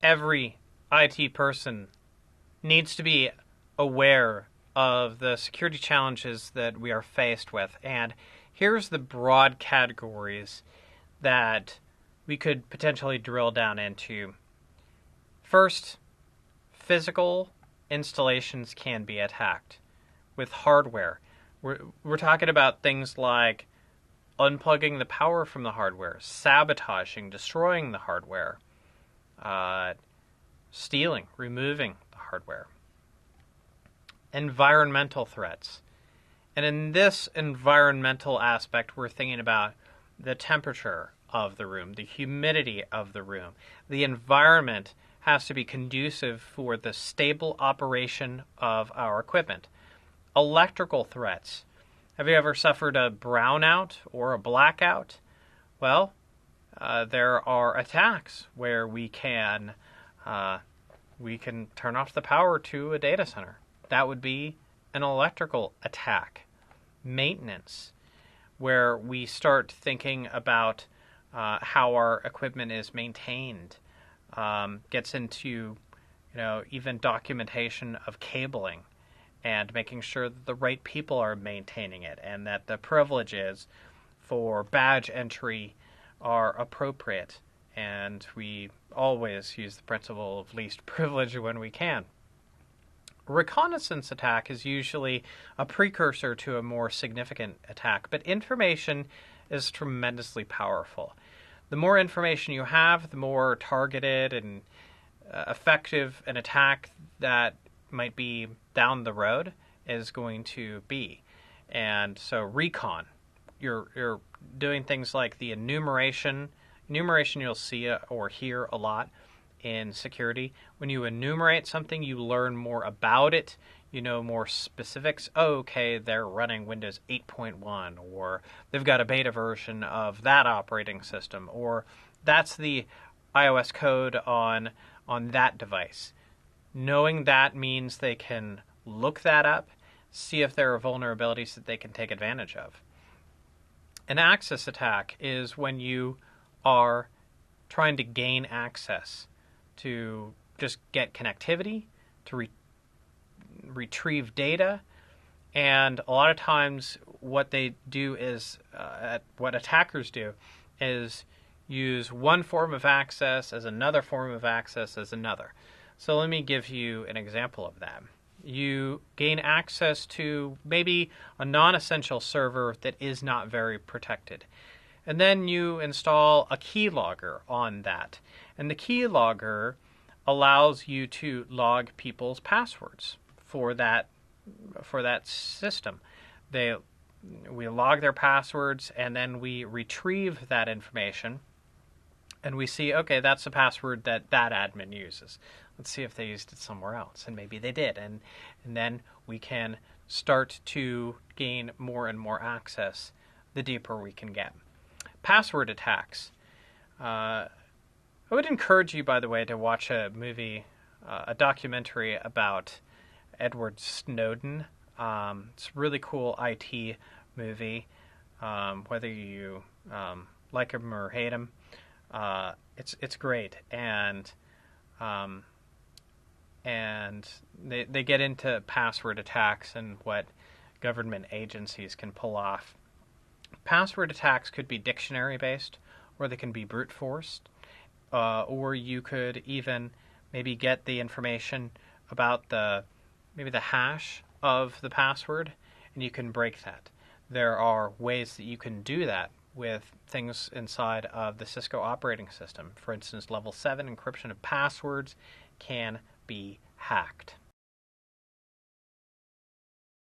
every IT person needs to be aware of the security challenges that we are faced with. And here's the broad categories that we could potentially drill down into. First, physical installations can be attacked with hardware. We're talking about things like unplugging the power from the hardware, sabotaging, destroying the hardware, stealing, removing the hardware. Environmental threats. And in this environmental aspect, we're thinking about the temperature of the room, the humidity of the room. The environment has to be conducive for the stable operation of our equipment. Electrical threats. Have you ever suffered a brownout or a blackout? Well, there are attacks where we can turn off the power to a data center. That would be an electrical attack. Maintenance, where we start thinking about how our equipment is maintained, gets into even documentation of cabling and making sure that the right people are maintaining it and that the privileges for badge entry are appropriate. And we always use the principle of least privilege when we can. Reconnaissance attack is usually a precursor to a more significant attack, but information is tremendously powerful. The more information you have, the more targeted and effective an attack that might be down the road is going to be. And so recon, you're doing things like the enumeration. Enumeration you'll see or hear a lot in security. When you enumerate something, you learn more about it. You know more specifics. Oh, okay, they're running Windows 8.1, or they've got a beta version of that operating system, or that's the iOS code on that device. Knowing that means they can look that up, see if there are vulnerabilities that they can take advantage of. An access attack is when you are trying to gain access to just get connectivity, to retrieve data, and a lot of times what they do is, what attackers do is use one form of access as another form of access as another. So let me give you an example of that. You gain access to maybe a non-essential server that is not very protected. And then you install a keylogger on that. And the keylogger allows you to log people's passwords for that system. We log their passwords, and then we retrieve that information, and we see, okay, that's the password that admin uses. Let's see if they used it somewhere else, and maybe they did. And then we can start to gain more and more access the deeper we can get. Password attacks. I would encourage you, by the way, to watch a movie, a documentary about Edward Snowden. It's a really cool IT movie, whether you like him or hate him. It's great, and they get into password attacks and what government agencies can pull off. Password attacks could be dictionary-based, or they can be brute forced, or you could even maybe get the information about maybe the hash of the password, and you can break that. There are ways that you can do that with things inside of the Cisco operating system. For instance, level 7 encryption of passwords can be hacked.